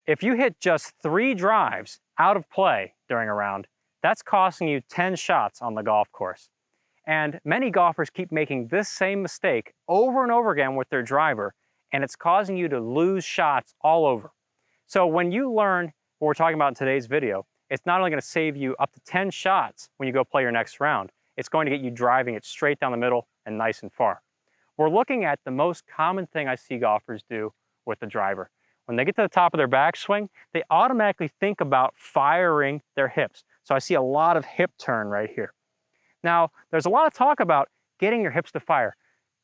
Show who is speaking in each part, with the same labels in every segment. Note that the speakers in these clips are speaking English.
Speaker 1: If you hit just 3 drives out of play during a round, that's costing you 10 shots on the golf course. And many golfers keep making this same mistake over and over again with their driver, and it's causing you to lose shots all over. So when you learn what we're talking about in today's video, it's not only going to save you up to 10 shots when you go play your next round, it's going to get you driving it straight down the middle and nice and far. We're looking at the most common thing I see golfers do with the driver. When they get to the top of their backswing, they automatically think about firing their hips. So I see a lot of hip turn right here. Now, there's a lot of talk about getting your hips to fire,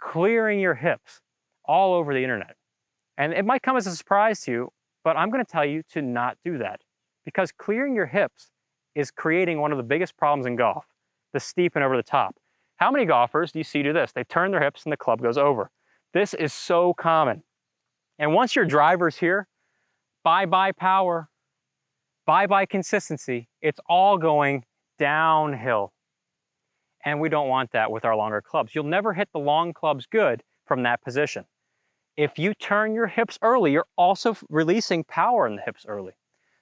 Speaker 1: clearing your hips all over the internet. And it might come as a surprise to you, but I'm going to tell you to not do that. Because clearing your hips is creating one of the biggest problems in golf, the steep and over the top. How many golfers do you see do this? They turn their hips and the club goes over. This is so common. And once your driver's here, bye-bye power, bye-bye consistency. It's all going downhill. And we don't want that with our longer clubs. You'll never hit the long clubs good from that position. If you turn your hips early, you're also releasing power in the hips early.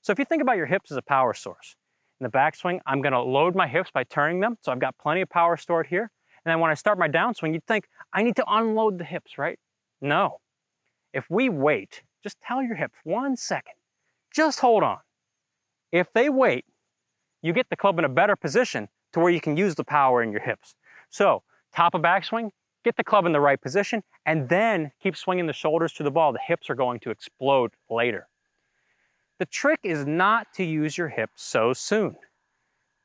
Speaker 1: So if you think about your hips as a power source, in the backswing, I'm going to load my hips by turning them, so I've got plenty of power stored here. And then when I start my downswing, you'd think, I need to unload the hips, right? No. If we wait, just tell your hips 1 second, just hold on. If they wait, you get the club in a better position to where you can use the power in your hips. So, top of backswing, get the club in the right position, and then keep swinging the shoulders to the ball. The hips are going to explode later. The trick is not to use your hips so soon.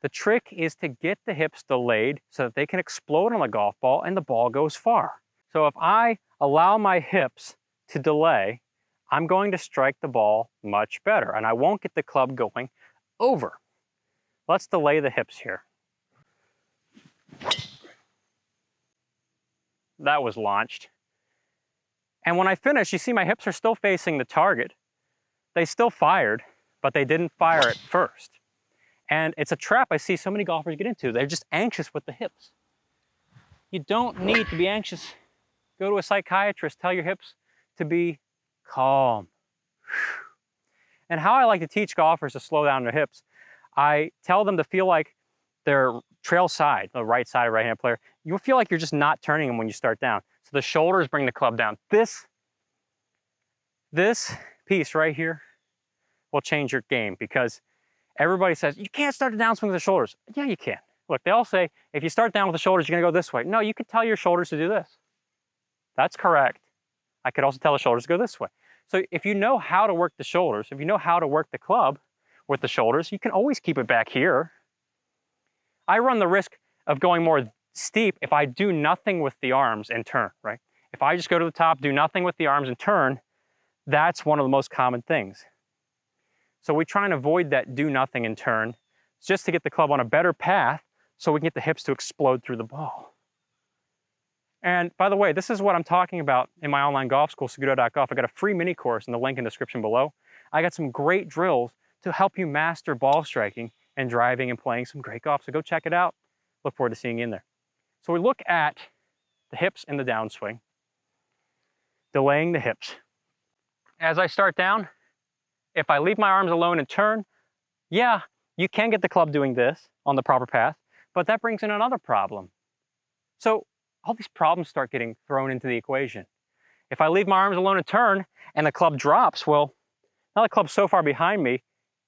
Speaker 1: The trick is to get the hips delayed so that they can explode on the golf ball and the ball goes far. So if I allow my hips to delay, I'm going to strike the ball much better and I won't get the club going over. Let's delay the hips here. That was launched. And when I finish, you see my hips are still facing the target. They still fired, but they didn't fire at first. And it's a trap I see so many golfers get into. They're just anxious with the hips. You don't need to be anxious. Go to a psychiatrist, tell your hips to be calm. And how I like to teach golfers to slow down their hips, I tell them to feel like their trail side, the right side right-hand player, you'll feel like you're just not turning them when you start down. So the shoulders bring the club down. This piece right here will change your game because everybody says, you can't start the downswing with the shoulders. Yeah, you can. Look, they all say, if you start down with the shoulders, you're gonna go this way. No, you can tell your shoulders to do this. That's correct. I could also tell the shoulders to go this way. So if you know how to work the shoulders, if you know how to work the club with the shoulders, you can always keep it back here. I run the risk of going more steep if I do nothing with the arms and turn, right? If I just go to the top, do nothing with the arms and turn, that's one of the most common things. So we try and avoid that do nothing and turn just to get the club on a better path so we can get the hips to explode through the ball. And by the way, this is what I'm talking about in my online golf school, Saguto.golf. I got a free mini course in the link in the description below. I got some great drills to help you master ball striking and driving and playing some great golf. So go check it out. Look forward to seeing you in there. So we look at the hips in the downswing, delaying the hips. As I start down, if I leave my arms alone and turn, yeah, you can get the club doing this on the proper path, but that brings in another problem. So all these problems start getting thrown into the equation. If I leave my arms alone and turn and the club drops, well, now the club's so far behind me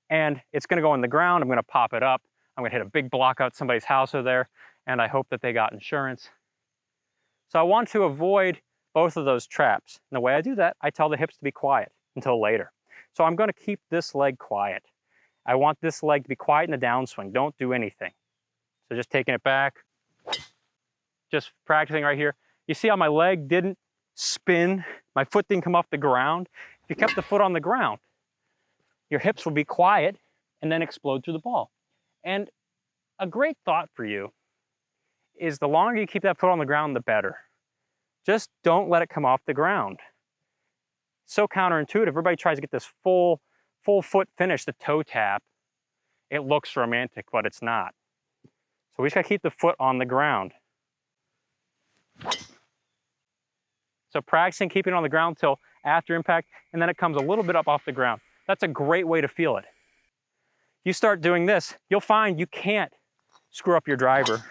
Speaker 1: and it's gonna go in the ground, I'm gonna pop it up, I'm gonna hit a big block out somebody's house over there, and I hope that they got insurance. So I want to avoid both of those traps. And the way I do that, I tell the hips to be quiet until later. So I'm gonna keep this leg quiet. I want this leg to be quiet in the downswing. Don't do anything. So just taking it back, just practicing right here. You see how my leg didn't spin? My foot didn't come off the ground. If you kept the foot on the ground, your hips will be quiet and then explode through the ball. And a great thought for you is the longer you keep that foot on the ground, the better. Just don't let it come off the ground. So counterintuitive. Everybody tries to get this full foot finish, the toe tap. It looks romantic, but it's not. So we just gotta keep the foot on the ground. So practicing keeping it on the ground till after impact, and then it comes a little bit up off the ground. That's a great way to feel it. You start doing this, you'll find you can't screw up your driver.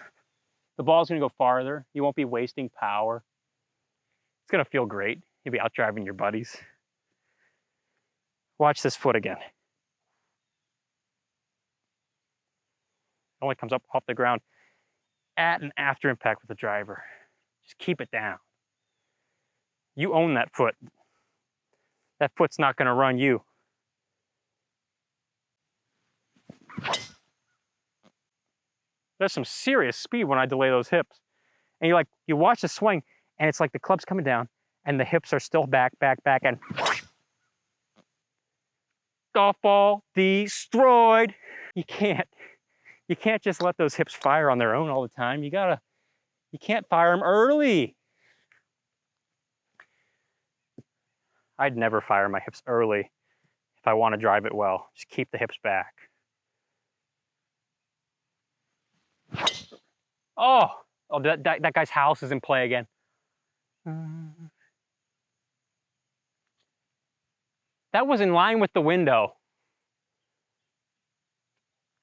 Speaker 1: The ball's gonna go farther. You won't be wasting power. It's gonna feel great. You'll be out driving your buddies. Watch this foot again. It only comes up off the ground at and after impact with the driver. Just keep it down. You own that foot. That foot's not gonna run you. There's some serious speed when I delay those hips. And you watch the swing, and it's like the club's coming down, and the hips are still back, and golf ball destroyed. You can't just let those hips fire on their own all the time. You can't fire them early. I'd never fire my hips early if I want to drive it well. Just keep the hips back. Oh, that guy's house is in play again. That was in line with the window.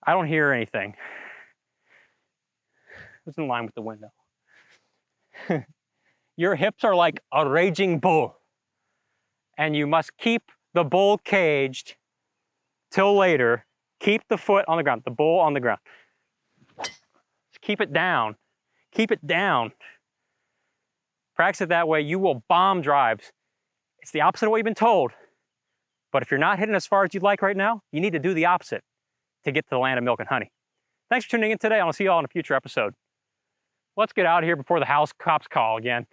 Speaker 1: I don't hear anything. It was in line with the window. Your hips are like a raging bull, and you must keep the bull caged till later. Keep the foot on the ground, the bull on the ground. Keep it down. Keep it down. Practice it that way. You will bomb drives. It's the opposite of what you've been told. But if you're not hitting as far as you'd like right now, you need to do the opposite to get to the land of milk and honey. Thanks for tuning in today. I'll see you all in a future episode. Let's get out of here before the house cops call again.